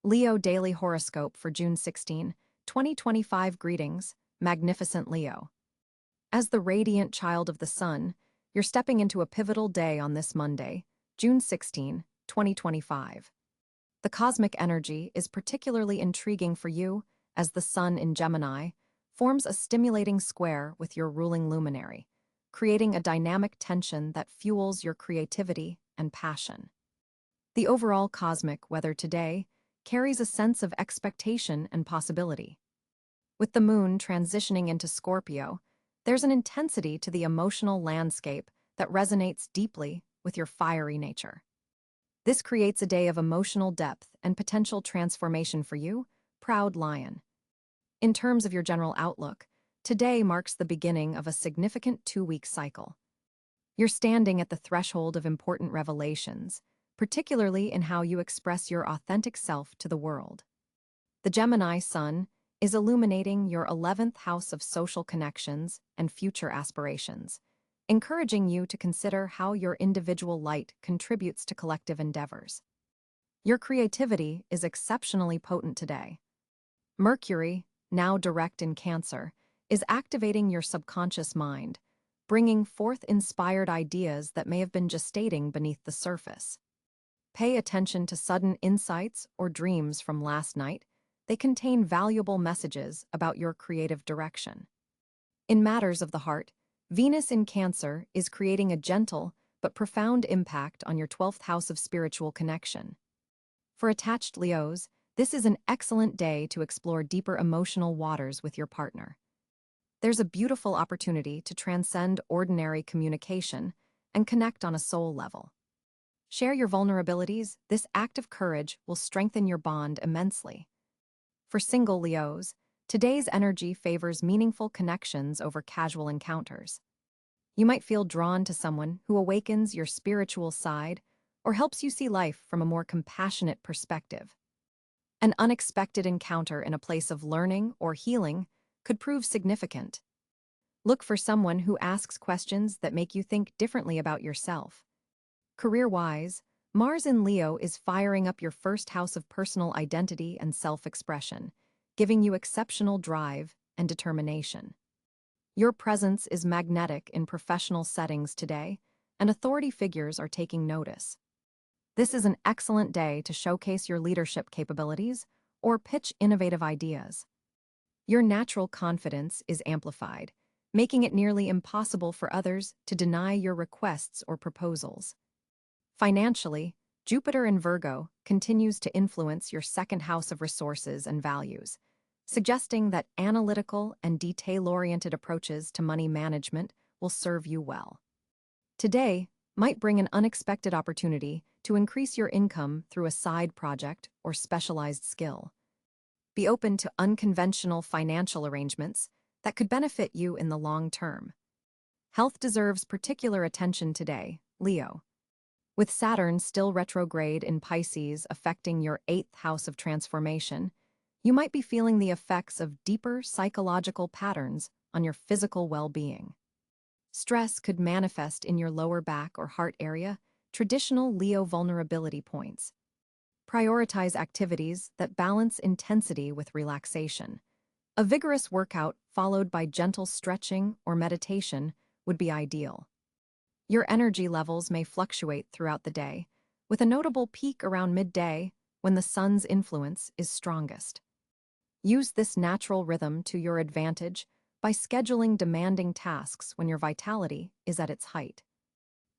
Leo Daily Horoscope for June 16, 2025. Greetings, magnificent Leo. As the radiant child of the sun, you're stepping into a pivotal day on this Monday, June 16, 2025. The cosmic energy is particularly intriguing for you as the sun in Gemini forms a stimulating square with your ruling luminary, creating a dynamic tension that fuels your creativity and passion. The overall cosmic weather today carries a sense of expectation and possibility. With the moon transitioning into Scorpio, there's an intensity to the emotional landscape that resonates deeply with your fiery nature. This creates a day of emotional depth and potential transformation for you, proud lion. In terms of your general outlook, today marks the beginning of a significant 2-week cycle. You're standing at the threshold of important revelations, particularly in how you express your authentic self to the world. The Gemini sun is illuminating your 11th house of social connections and future aspirations, encouraging you to consider how your individual light contributes to collective endeavors. Your creativity is exceptionally potent today. Mercury, now direct in Cáncer, is activating your subconscious mind, bringing forth inspired ideas that may have been gestating beneath the surface. Pay attention to sudden insights or dreams from last night. They contain valuable messages about your creative direction. In matters of the heart, Venus in Cáncer is creating a gentle but profound impact on your 12th house of spiritual connection. For attached Leos, this is an excellent day to explore deeper emotional waters with your partner. There's a beautiful opportunity to transcend ordinary communication and connect on a soul level. Share your vulnerabilities. This act of courage will strengthen your bond immensely. For single Leos, today's energy favors meaningful connections over casual encounters. You might feel drawn to someone who awakens your spiritual side or helps you see life from a more compassionate perspective. An unexpected encounter in a place of learning or healing could prove significant. Look for someone who asks questions that make you think differently about yourself. Career-wise, Mars in Leo is firing up your first house of personal identity and self-expression, giving you exceptional drive and determination. Your presence is magnetic in professional settings today, and authority figures are taking notice. This is an excellent day to showcase your leadership capabilities or pitch innovative ideas. Your natural confidence is amplified, making it nearly impossible for others to deny your requests or proposals. Financially, Jupiter in Virgo continues to influence your second house of resources and values, suggesting that analytical and detail-oriented approaches to money management will serve you well. Today might bring an unexpected opportunity to increase your income through a side project or specialized skill. Be open to unconventional financial arrangements that could benefit you in the long term. Health deserves particular attention today, Leo. With Saturn still retrograde in Pisces affecting your 8th house of transformation, you might be feeling the effects of deeper psychological patterns on your physical well-being. Stress could manifest in your lower back or heart area, traditional Leo vulnerability points. Prioritize activities that balance intensity with relaxation. A vigorous workout followed by gentle stretching or meditation would be ideal. Your energy levels may fluctuate throughout the day, with a notable peak around midday when the sun's influence is strongest. Use this natural rhythm to your advantage by scheduling demanding tasks when your vitality is at its height.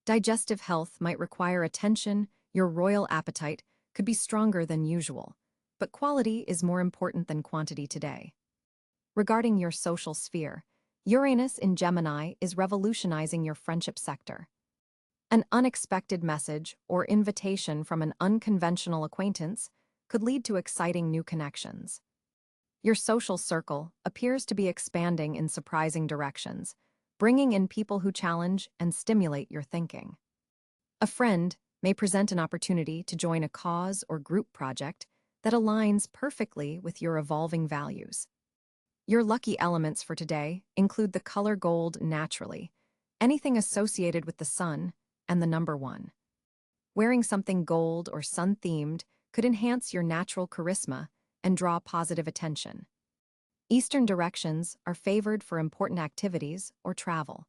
Digestive health might require attention. Your royal appetite could be stronger than usual, but quality is more important than quantity today. Regarding your social sphere, Uranus in Gemini is revolutionizing your friendship sector. An unexpected message or invitation from an unconventional acquaintance could lead to exciting new connections. Your social circle appears to be expanding in surprising directions, bringing in people who challenge and stimulate your thinking. A friend may present an opportunity to join a cause or group project that aligns perfectly with your evolving values. Your lucky elements for today include the color gold naturally, anything associated with the sun, and the number 1. Wearing something gold or sun-themed could enhance your natural charisma and draw positive attention. Eastern directions are favored for important activities or travel.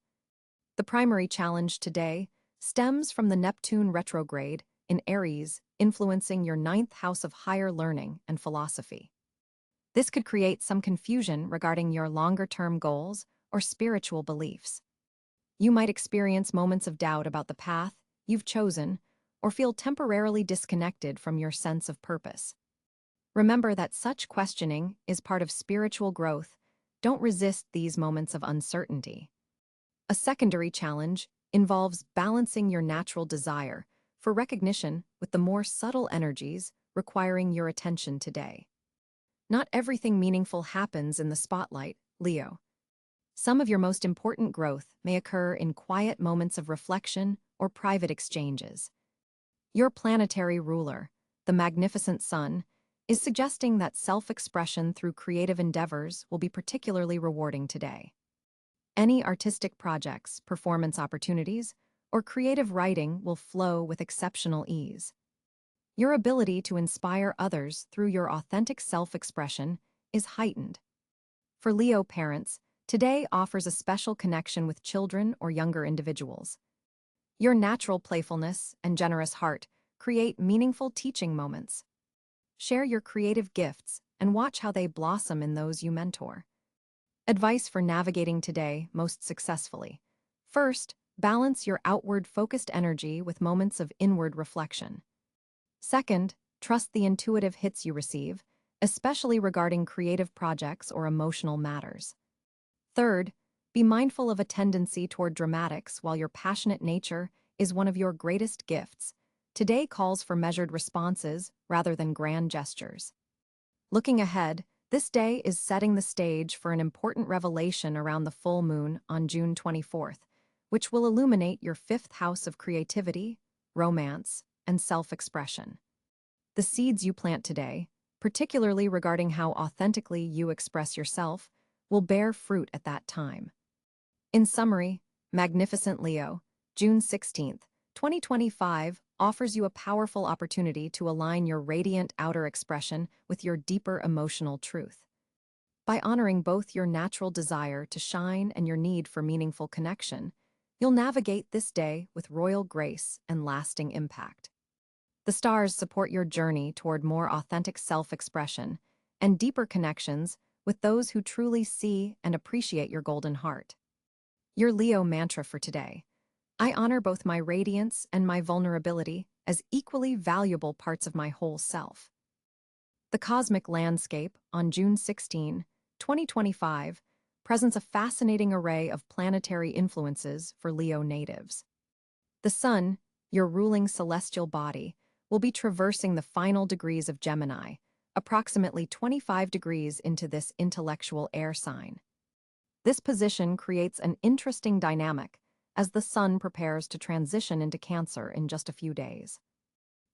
The primary challenge today stems from the Neptune retrograde in Aries, influencing your ninth house of higher learning and philosophy. This could create some confusion regarding your longer-term goals or spiritual beliefs. You might experience moments of doubt about the path you've chosen or feel temporarily disconnected from your sense of purpose. Remember that such questioning is part of spiritual growth. Don't resist these moments of uncertainty. A secondary challenge involves balancing your natural desire for recognition with the more subtle energies requiring your attention today. Not everything meaningful happens in the spotlight, Leo. Some of your most important growth may occur in quiet moments of reflection or private exchanges. Your planetary ruler, the magnificent sun, is suggesting that self-expression through creative endeavors will be particularly rewarding today. Any artistic projects, performance opportunities, or creative writing will flow with exceptional ease. Your ability to inspire others through your authentic self-expression is heightened. For Leo parents, today offers a special connection with children or younger individuals. Your natural playfulness and generous heart create meaningful teaching moments. Share your creative gifts and watch how they blossom in those you mentor. Advice for navigating today most successfully. First, balance your outward-focused energy with moments of inward reflection. Second, trust the intuitive hits you receive, especially regarding creative projects or emotional matters. Third, be mindful of a tendency toward dramatics while your passionate nature is one of your greatest gifts. Today calls for measured responses rather than grand gestures. Looking ahead, this day is setting the stage for an important revelation around the full moon on June 24th, which will illuminate your fifth house of creativity, romance, and self-expression. The seeds you plant today, particularly regarding how authentically you express yourself, will bear fruit at that time. In summary, Magnificent Leo, June 16th, 2025, offers you a powerful opportunity to align your radiant outer expression with your deeper emotional truth. By honoring both your natural desire to shine and your need for meaningful connection, you'll navigate this day with royal grace and lasting impact. The stars support your journey toward more authentic self-expression and deeper connections with those who truly see and appreciate your golden heart. Your Leo mantra for today: I honor both my radiance and my vulnerability as equally valuable parts of my whole self. The cosmic landscape on June 16, 2025, presents a fascinating array of planetary influences for Leo natives. The Sun, your ruling celestial body, will be traversing the final degrees of Gemini, approximately 25 degrees into this intellectual air sign. This position creates an interesting dynamic as the Sun prepares to transition into Cáncer in just a few days.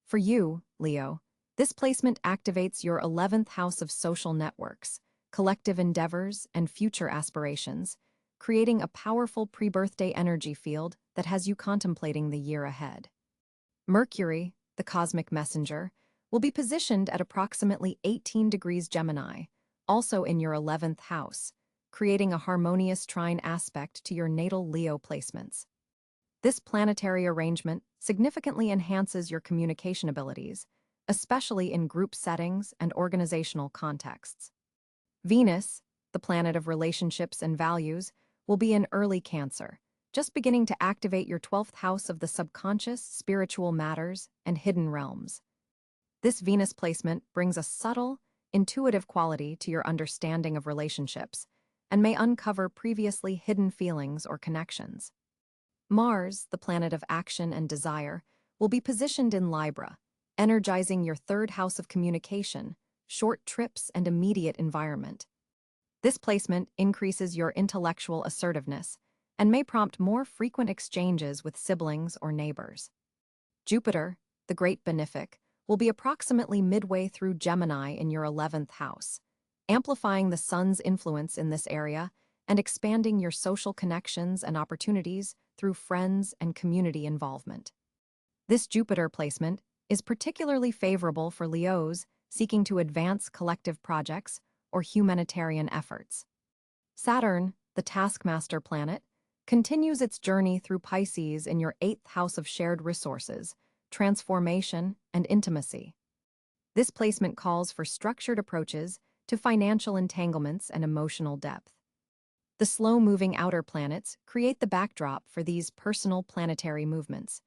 For you, Leo, this placement activates your 11th house of social networks, collective endeavors, and future aspirations, creating a powerful pre-birthday energy field that has you contemplating the year ahead. Mercury, the cosmic messenger, will be positioned at approximately 18 degrees Gemini, also in your 11th house, creating a harmonious trine aspect to your natal Leo placements. This planetary arrangement significantly enhances your communication abilities, especially in group settings and organizational contexts. Venus, the planet of relationships and values, will be in early Cáncer, just beginning to activate your 12th house of the subconscious, spiritual matters, and hidden realms. This Venus placement brings a subtle, intuitive quality to your understanding of relationships and may uncover previously hidden feelings or connections. Mars, the planet of action and desire, will be positioned in Libra, energizing your third house of communication, short trips, and immediate environment. This placement increases your intellectual assertiveness and may prompt more frequent exchanges with siblings or neighbors. Jupiter, the great benefic, will be approximately midway through Gemini in your 11th house, amplifying the Sun's influence in this area and expanding your social connections and opportunities through friends and community involvement. This Jupiter placement is particularly favorable for Leos seeking to advance collective projects or humanitarian efforts. Saturn, the taskmaster planet, continues its journey through Pisces in your 8th house of shared resources, transformation, and intimacy. This placement calls for structured approaches to financial entanglements and emotional depth. The slow-moving outer planets create the backdrop for these personal planetary movements.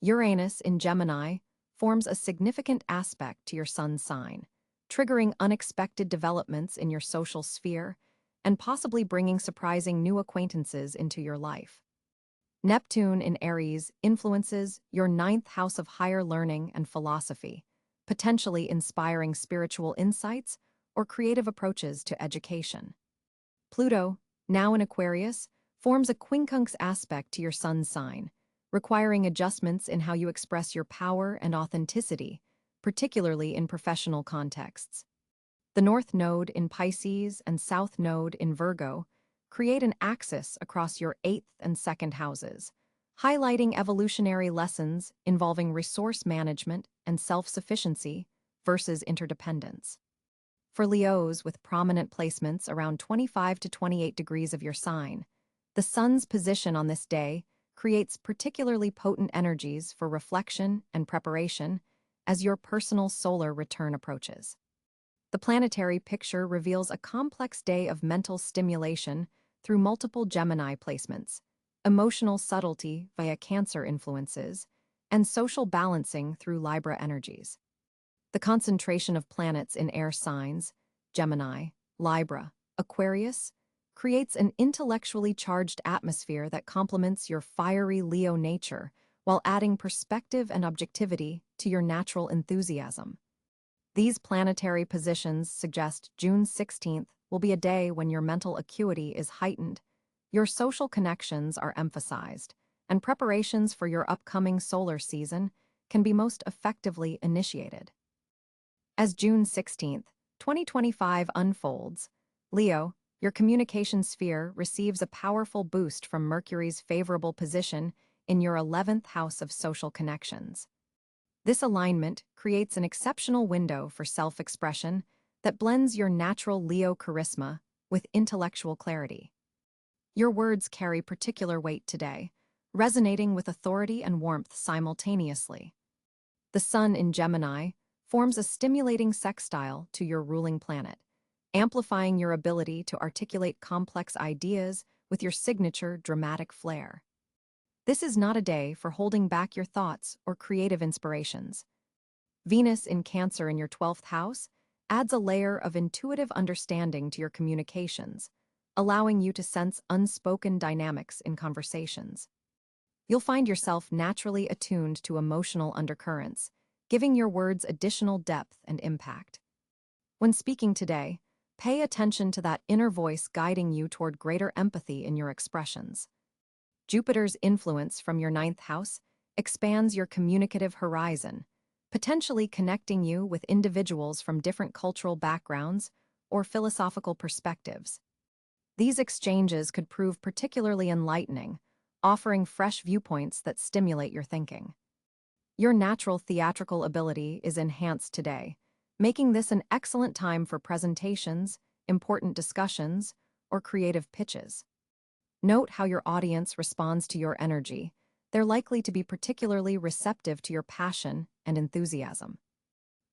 Uranus in Gemini forms a significant aspect to your sun's sign, triggering unexpected developments in your social sphere and possibly bringing surprising new acquaintances into your life. Neptune in Aries influences your 9th house of higher learning and philosophy, potentially inspiring spiritual insights or creative approaches to education. Pluto, now in Aquarius, forms a quincunx aspect to your sun's sign, requiring adjustments in how you express your power and authenticity, particularly in professional contexts. The North Node in Pisces and South Node in Virgo create an axis across your 8th and 2nd houses, highlighting evolutionary lessons involving resource management and self-sufficiency versus interdependence. For Leos with prominent placements around 25 to 28 degrees of your sign, the sun's position on this day creates particularly potent energies for reflection and preparation as your personal solar return approaches. The planetary picture reveals a complex day of mental stimulation through multiple Gemini placements, emotional subtlety via Cáncer influences, and social balancing through Libra energies. The concentration of planets in air signs, Gemini, Libra, Aquarius, creates an intellectually charged atmosphere that complements your fiery Leo nature while adding perspective and objectivity to your natural enthusiasm. These planetary positions suggest June 16th will be a day when your mental acuity is heightened, your social connections are emphasized, and preparations for your upcoming solar season can be most effectively initiated. As June 16th, 2025 unfolds, Leo, your communication sphere receives a powerful boost from Mercury's favorable position in your 11th house of social connections. This alignment creates an exceptional window for self-expression that blends your natural Leo charisma with intellectual clarity. Your words carry particular weight today, resonating with authority and warmth simultaneously. The Sun in Gemini forms a stimulating sextile to your ruling planet, amplifying your ability to articulate complex ideas with your signature dramatic flair. This is not a day for holding back your thoughts or creative inspirations. Venus in Cáncer in your 12th house adds a layer of intuitive understanding to your communications, allowing you to sense unspoken dynamics in conversations. You'll find yourself naturally attuned to emotional undercurrents, giving your words additional depth and impact. When speaking today, pay attention to that inner voice guiding you toward greater empathy in your expressions. Jupiter's influence from your 9th house expands your communicative horizon, potentially connecting you with individuals from different cultural backgrounds or philosophical perspectives. These exchanges could prove particularly enlightening, offering fresh viewpoints that stimulate your thinking. Your natural theatrical ability is enhanced today, making this an excellent time for presentations, important discussions, or creative pitches. Note how your audience responds to your energy. They're likely to be particularly receptive to your passion and enthusiasm.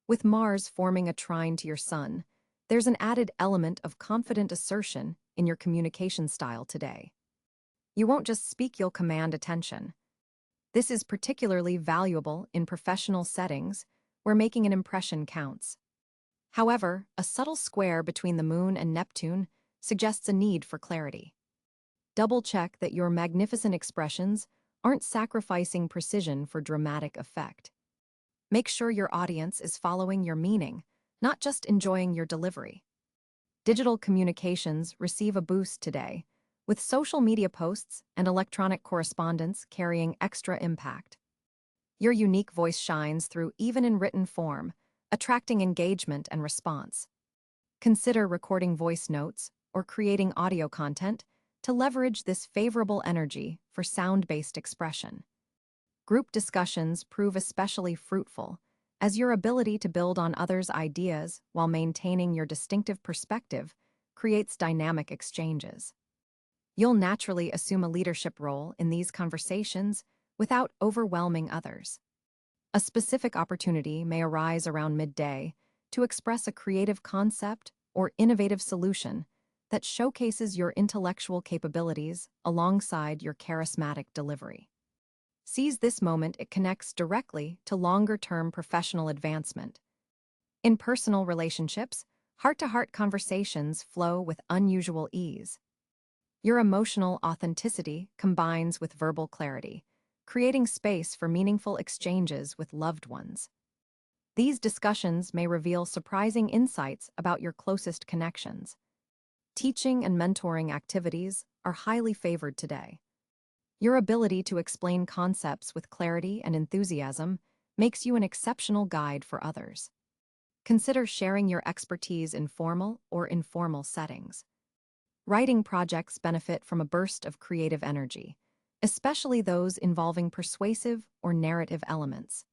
With Mars forming a trine to your Sun, there's an added element of confident assertion in your communication style today. You won't just speak, you'll command attention. This is particularly valuable in professional settings where making an impression counts. However, a subtle square between the Moon and Neptune suggests a need for clarity. Double-check that your magnificent expressions aren't sacrificing precision for dramatic effect. Make sure your audience is following your meaning, not just enjoying your delivery. Digital communications receive a boost today, with social media posts and electronic correspondence carrying extra impact. Your unique voice shines through even in written form, attracting engagement and response. Consider recording voice notes or creating audio content to leverage this favorable energy for sound-based expression. Group discussions prove especially fruitful, as your ability to build on others' ideas while maintaining your distinctive perspective creates dynamic exchanges. You'll naturally assume a leadership role in these conversations without overwhelming others. A specific opportunity may arise around midday to express a creative concept or innovative solution that showcases your intellectual capabilities alongside your charismatic delivery. Seize this moment; it connects directly to longer-term professional advancement. In personal relationships, heart-to-heart conversations flow with unusual ease. Your emotional authenticity combines with verbal clarity, creating space for meaningful exchanges with loved ones. These discussions may reveal surprising insights about your closest connections. Teaching and mentoring activities are highly favored today. Your ability to explain concepts with clarity and enthusiasm makes you an exceptional guide for others. Consider sharing your expertise in formal or informal settings. Writing projects benefit from a burst of creative energy, especially those involving persuasive or narrative elements.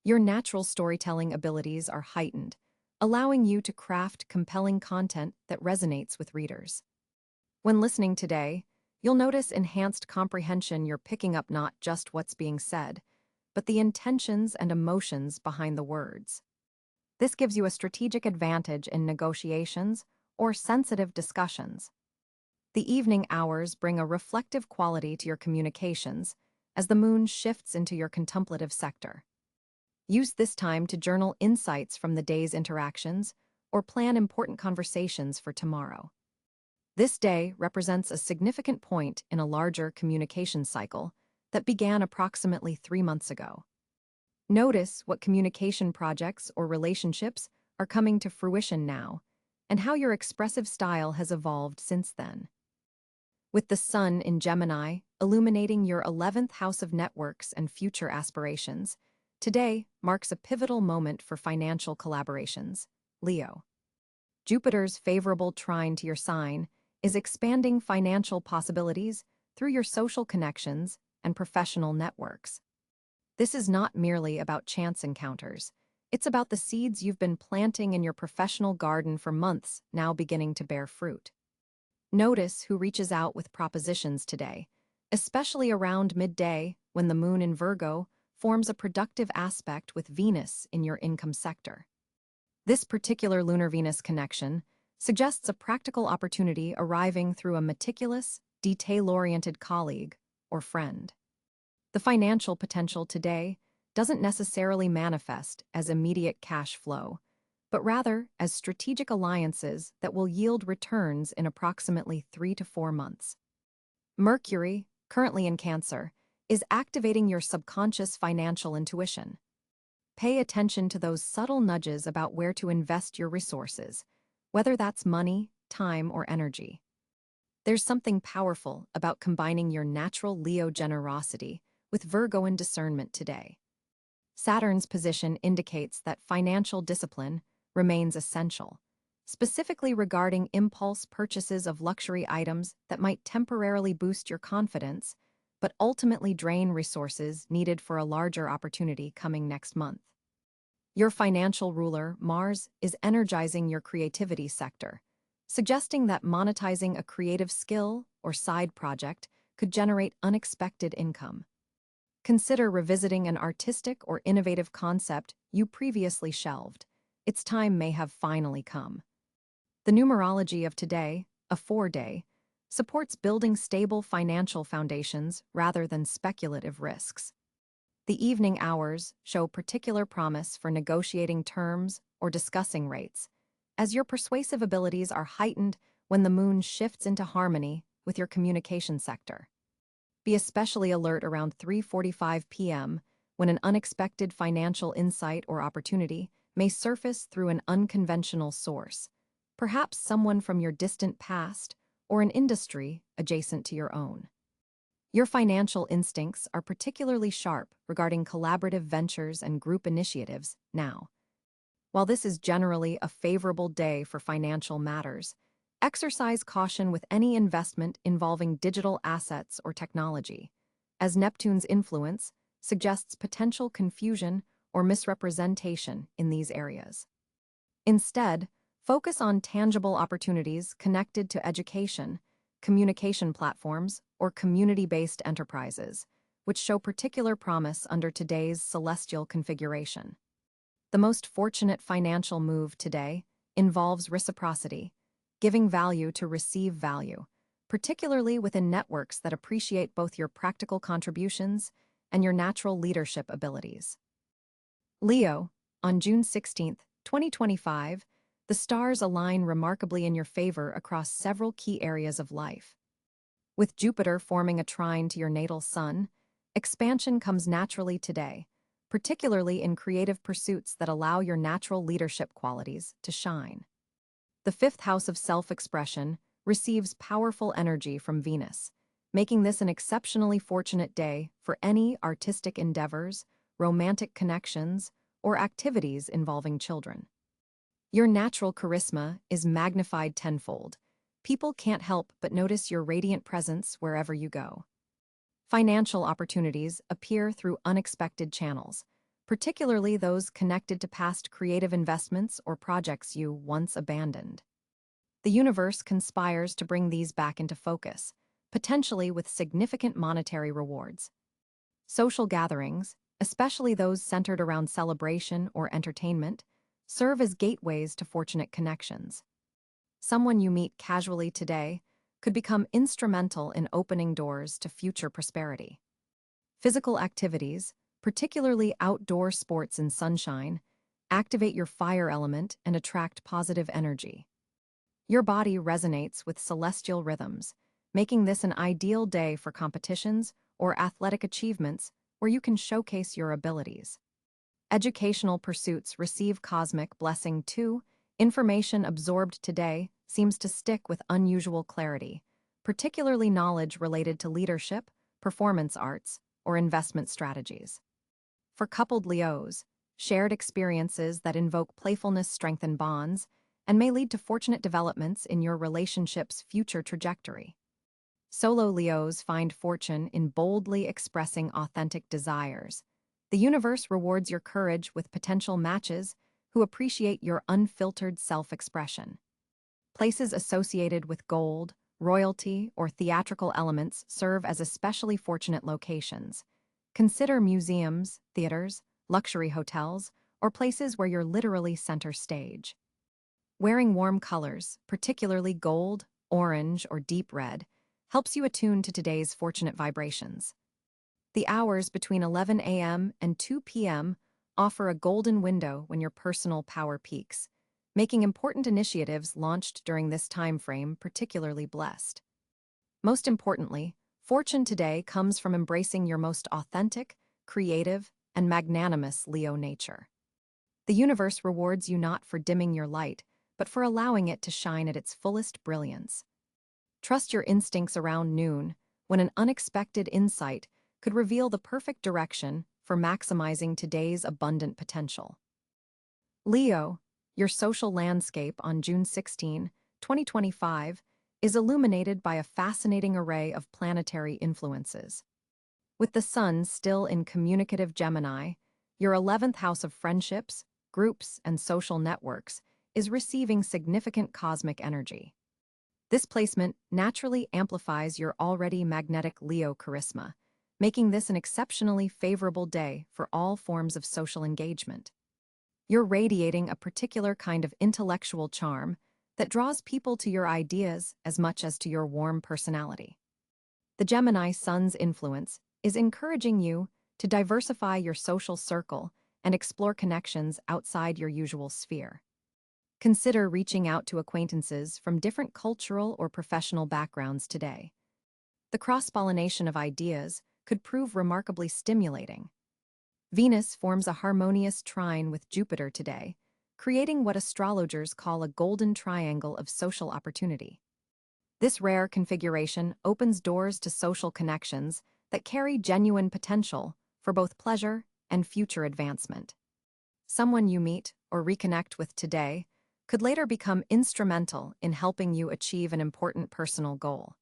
Your natural storytelling abilities are heightened, allowing you to craft compelling content that resonates with readers. When listening today, you'll notice enhanced comprehension. You're picking up not just what's being said, but the intentions and emotions behind the words. This gives you a strategic advantage in negotiations or sensitive discussions. The evening hours bring a reflective quality to your communications as the moon shifts into your contemplative sector. Use this time to journal insights from the day's interactions or plan important conversations for tomorrow. This day represents a significant point in a larger communication cycle that began approximately 3 months ago. Notice what communication projects or relationships are coming to fruition now, and how your expressive style has evolved since then. With the sun in Gemini illuminating your 11th house of networks and future aspirations, today marks a pivotal moment for financial collaborations, Leo. Jupiter's favorable trine to your sign is expanding financial possibilities through your social connections and professional networks. This is not merely about chance encounters. It's about the seeds you've been planting in your professional garden for months now beginning to bear fruit. Notice who reaches out with propositions today, especially around midday when the moon in Virgo forms a productive aspect with Venus in your income sector. This particular lunar-Venus connection suggests a practical opportunity arriving through a meticulous, detail-oriented colleague or friend. The financial potential today doesn't necessarily manifest as immediate cash flow, but rather as strategic alliances that will yield returns in approximately 3 to 4 months. Mercury, currently in Cáncer, is activating your subconscious financial intuition. Pay attention to those subtle nudges about where to invest your resources, whether that's money, time, or energy. There's something powerful about combining your natural Leo generosity with Virgoan discernment today. Saturn's position indicates that financial discipline remains essential, specifically regarding impulse purchases of luxury items that might temporarily boost your confidence, but ultimately drain resources needed for a larger opportunity coming next month. Your financial ruler, Mars, is energizing your creativity sector, suggesting that monetizing a creative skill or side project could generate unexpected income. Consider revisiting an artistic or innovative concept you previously shelved. Its time may have finally come. The numerology of today, a 4-day, supports building stable financial foundations rather than speculative risks. The evening hours show particular promise for negotiating terms or discussing rates, as your persuasive abilities are heightened when the moon shifts into harmony with your communication sector. Be especially alert around 3:45 p.m. when an unexpected financial insight or opportunity may surface through an unconventional source, perhaps someone from your distant past or an industry adjacent to your own. Your financial instincts are particularly sharp regarding collaborative ventures and group initiatives now. While this is generally a favorable day for financial matters, exercise caution with any investment involving digital assets or technology, as Neptune's influence suggests potential confusion or misrepresentation in these areas. Instead, focus on tangible opportunities connected to education, communication platforms, or community-based enterprises, which show particular promise under today's celestial configuration. The most fortunate financial move today involves reciprocity, giving value to receive value, particularly within networks that appreciate both your practical contributions and your natural leadership abilities. Leo, on June 16, 2025, the stars align remarkably in your favor across several key areas of life. With Jupiter forming a trine to your natal sun, expansion comes naturally today, particularly in creative pursuits that allow your natural leadership qualities to shine. The fifth house of self-expression receives powerful energy from Venus, making this an exceptionally fortunate day for any artistic endeavors, romantic connections, or activities involving children. Your natural charisma is magnified tenfold. People can't help but notice your radiant presence wherever you go. Financial opportunities appear through unexpected channels, particularly those connected to past creative investments or projects you once abandoned. The universe conspires to bring these back into focus, potentially with significant monetary rewards. Social gatherings, especially those centered around celebration or entertainment, serve as gateways to fortunate connections. Someone you meet casually today could become instrumental in opening doors to future prosperity. Physical activities, particularly outdoor sports in sunshine, activate your fire element and attract positive energy. Your body resonates with celestial rhythms, making this an ideal day for competitions or athletic achievements where you can showcase your abilities. Educational pursuits receive cosmic blessing too. Information absorbed today seems to stick with unusual clarity, particularly knowledge related to leadership, performance arts, or investment strategies. For coupled Leos, shared experiences that invoke playfulness strengthen bonds and may lead to fortunate developments in your relationship's future trajectory. Solo Leos find fortune in boldly expressing authentic desires. The universe rewards your courage with potential matches who appreciate your unfiltered self-expression. Places associated with gold, royalty, or theatrical elements serve as especially fortunate locations. Consider museums, theaters, luxury hotels, or places where you're literally center stage. Wearing warm colors, particularly gold, orange, or deep red, helps you attune to today's fortunate vibrations. The hours between 11 a.m. and 2 p.m. offer a golden window when your personal power peaks, making important initiatives launched during this time frame particularly blessed. Most importantly, fortune today comes from embracing your most authentic, creative, and magnanimous Leo nature. The universe rewards you not for dimming your light, but for allowing it to shine at its fullest brilliance. Trust your instincts around noon, when an unexpected insight could reveal the perfect direction for maximizing today's abundant potential. Leo, your social landscape on June 16, 2025, is illuminated by a fascinating array of planetary influences. With the sun still in communicative Gemini, your 11th house of friendships, groups, and social networks is receiving significant cosmic energy. This placement naturally amplifies your already magnetic Leo charisma, making this an exceptionally favorable day for all forms of social engagement. You're radiating a particular kind of intellectual charm that draws people to your ideas as much as to your warm personality. The Gemini sun's influence is encouraging you to diversify your social circle and explore connections outside your usual sphere. Consider reaching out to acquaintances from different cultural or professional backgrounds today. The cross-pollination of ideas could prove remarkably stimulating. Venus forms a harmonious trine with Jupiter today, creating what astrologers call a golden triangle of social opportunity. This rare configuration opens doors to social connections that carry genuine potential for both pleasure and future advancement. Someone you meet or reconnect with today could later become instrumental in helping you achieve an important personal goal.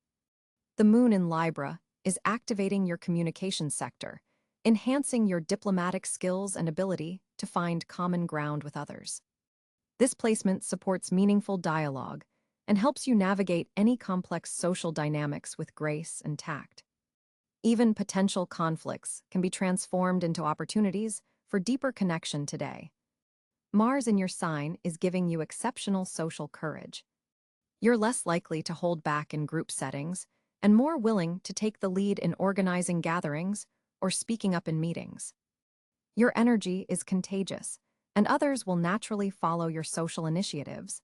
The moon in Libra is activating your communication sector, enhancing your diplomatic skills and ability to find common ground with others. This placement supports meaningful dialogue and helps you navigate any complex social dynamics with grace and tact. Even potential conflicts can be transformed into opportunities for deeper connection today. Mars in your sign is giving you exceptional social courage. You're less likely to hold back in group settings and more willing to take the lead in organizing gatherings or speaking up in meetings. Your energy is contagious, and others will naturally follow your social initiatives.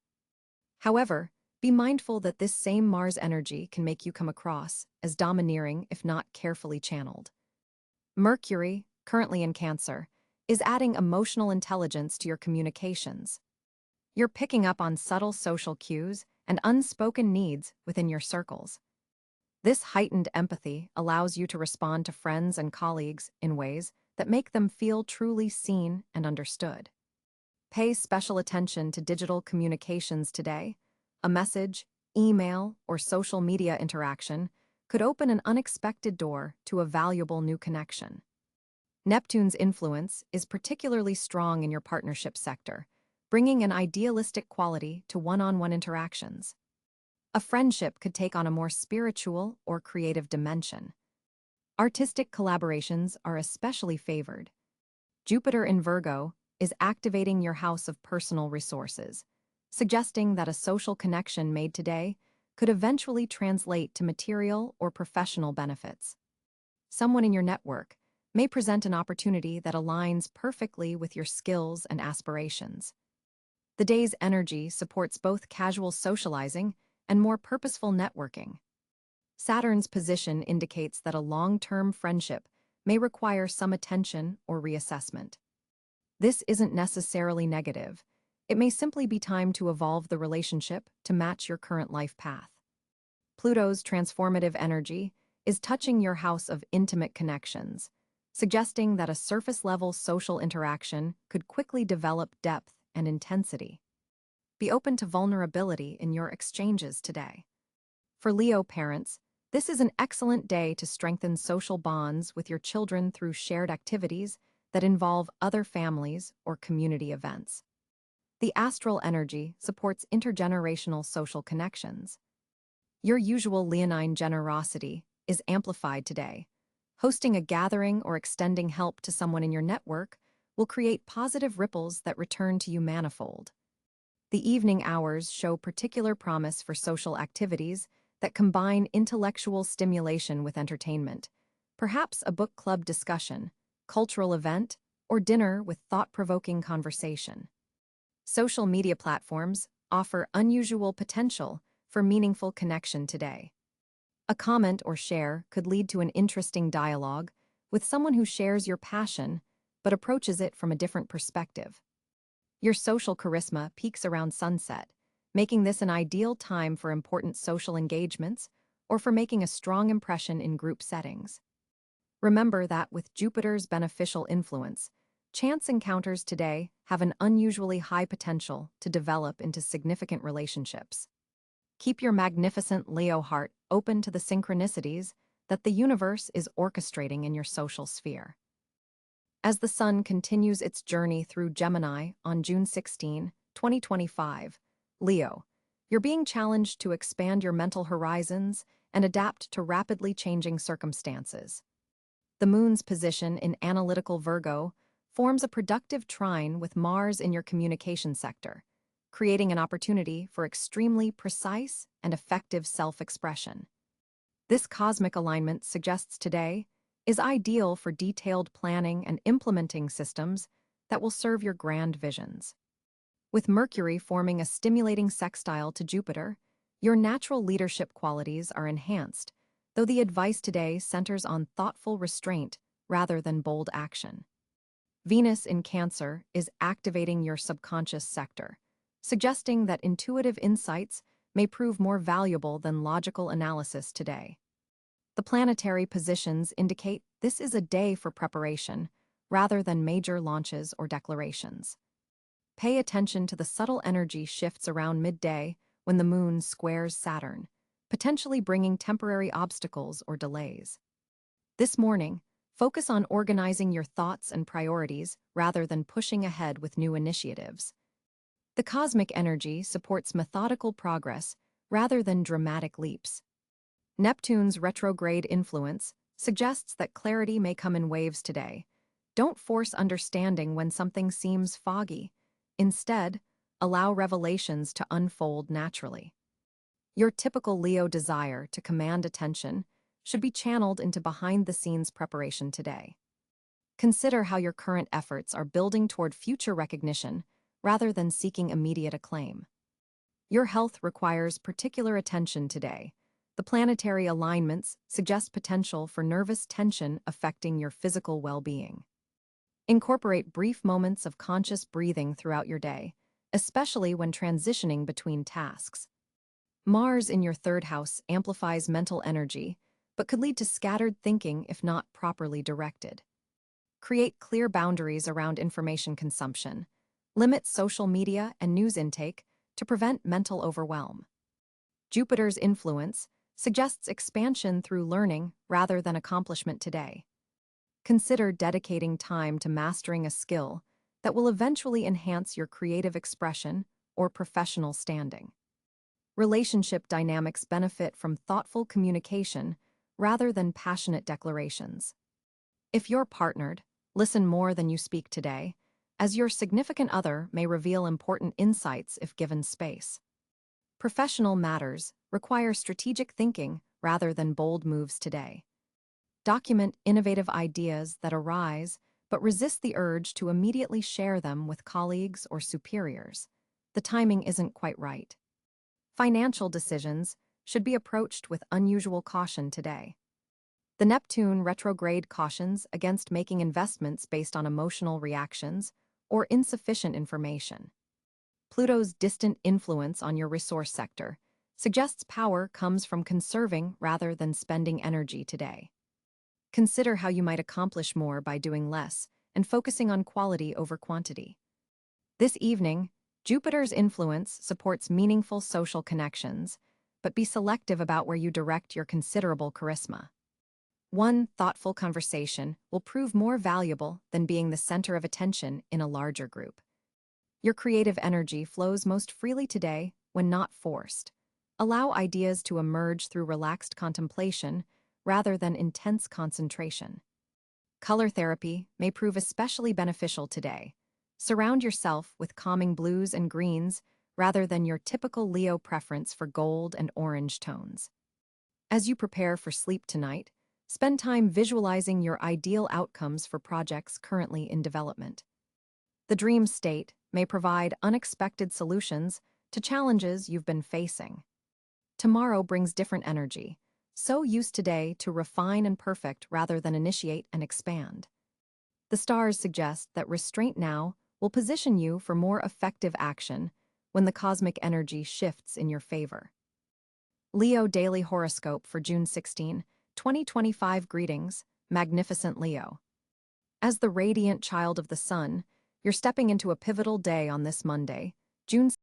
However, be mindful that this same Mars energy can make you come across as domineering if not carefully channeled. Mercury, currently in Cáncer, is adding emotional intelligence to your communications. You're picking up on subtle social cues and unspoken needs within your circles. This heightened empathy allows you to respond to friends and colleagues in ways that make them feel truly seen and understood. Pay special attention to digital communications today. A message, email, or social media interaction could open an unexpected door to a valuable new connection. Neptune's influence is particularly strong in your partnership sector, bringing an idealistic quality to one-on-one interactions. A friendship could take on a more spiritual or creative dimension. Artistic collaborations are especially favored. Jupiter in Virgo is activating your house of personal resources, suggesting that a social connection made today could eventually translate to material or professional benefits. Someone in your network may present an opportunity that aligns perfectly with your skills and aspirations. The day's energy supports both casual socializing and more purposeful networking. Saturn's position indicates that a long-term friendship may require some attention or reassessment. This isn't necessarily negative. It may simply be time to evolve the relationship to match your current life path. Pluto's transformative energy is touching your house of intimate connections, suggesting that a surface-level social interaction could quickly develop depth and intensity. Be open to vulnerability in your exchanges today. For Leo parents, this is an excellent day to strengthen social bonds with your children through shared activities that involve other families or community events. The astral energy supports intergenerational social connections. Your usual leonine generosity is amplified today. Hosting a gathering or extending help to someone in your network will create positive ripples that return to you manifold. The evening hours show particular promise for social activities that combine intellectual stimulation with entertainment, perhaps a book club discussion, cultural event, or dinner with thought-provoking conversation. Social media platforms offer unusual potential for meaningful connection today. A comment or share could lead to an interesting dialogue with someone who shares your passion but approaches it from a different perspective. Your social charisma peaks around sunset, making this an ideal time for important social engagements or for making a strong impression in group settings. Remember that with Jupiter's beneficial influence, chance encounters today have an unusually high potential to develop into significant relationships. Keep your magnificent Leo heart open to the synchronicities that the universe is orchestrating in your social sphere. As the Sun continues its journey through Gemini on June 16, 2025, Leo, you're being challenged to expand your mental horizons and adapt to rapidly changing circumstances. The Moon's position in analytical Virgo forms a productive trine with Mars in your communication sector, creating an opportunity for extremely precise and effective self-expression. This cosmic alignment suggests today is ideal for detailed planning and implementing systems that will serve your grand visions. With Mercury forming a stimulating sextile to Jupiter, your natural leadership qualities are enhanced, though the advice today centers on thoughtful restraint rather than bold action. Venus in Cáncer is activating your subconscious sector, suggesting that intuitive insights may prove more valuable than logical analysis today. The planetary positions indicate this is a day for preparation, rather than major launches or declarations. Pay attention to the subtle energy shifts around midday when the Moon squares Saturn, potentially bringing temporary obstacles or delays. This morning, Focus on organizing your thoughts and priorities rather than pushing ahead with new initiatives. The cosmic energy supports methodical progress rather than dramatic leaps. Neptune's retrograde influence suggests that clarity may come in waves today. Don't force understanding when something seems foggy. Instead, allow revelations to unfold naturally. Your typical Leo desire to command attention should be channeled into behind-the-scenes preparation today. Consider how your current efforts are building toward future recognition rather than seeking immediate acclaim. Your health requires particular attention today. The planetary alignments suggest potential for nervous tension affecting your physical well-being. Incorporate brief moments of conscious breathing throughout your day, especially when transitioning between tasks. Mars in your third house amplifies mental energy, but could lead to scattered thinking if not properly directed. Create clear boundaries around information consumption. Limit social media and news intake to prevent mental overwhelm. Jupiter's influence suggests expansion through learning rather than accomplishment today. Consider dedicating time to mastering a skill that will eventually enhance your creative expression or professional standing. Relationship dynamics benefit from thoughtful communication rather than passionate declarations. If you're partnered, listen more than you speak today, as your significant other may reveal important insights if given space. Professional matters require strategic thinking rather than bold moves today. Document innovative ideas that arise, but resist the urge to immediately share them with colleagues or superiors. The timing isn't quite right. Financial decisions should be approached with unusual caution today. The Neptune retrograde cautions against making investments based on emotional reactions or insufficient information. Pluto's distant influence on your resource sector suggests power comes from conserving rather than spending energy today. Consider how you might accomplish more by doing less and focusing on quality over quantity. This evening, Jupiter's influence supports meaningful social connections, but be selective about where you direct your considerable charisma. One thoughtful conversation will prove more valuable than being the center of attention in a larger group. Your creative energy flows most freely today when not forced. Allow ideas to emerge through relaxed contemplation rather than intense concentration. Color therapy may prove especially beneficial today. Surround yourself with calming blues and greens rather than your typical Leo preference for gold and orange tones. As you prepare for sleep tonight, spend time visualizing your ideal outcomes for projects currently in development. The dream state may provide unexpected solutions to challenges you've been facing. Tomorrow brings different energy, so use today to refine and perfect rather than initiate and expand. The stars suggest that restraint now will position you for more effective action when the cosmic energy shifts in your favor. Leo Daily Horoscope for June 16, 2025 Greetings, Magnificent Leo. As the radiant child of the sun, you're stepping into a pivotal day on this Monday, June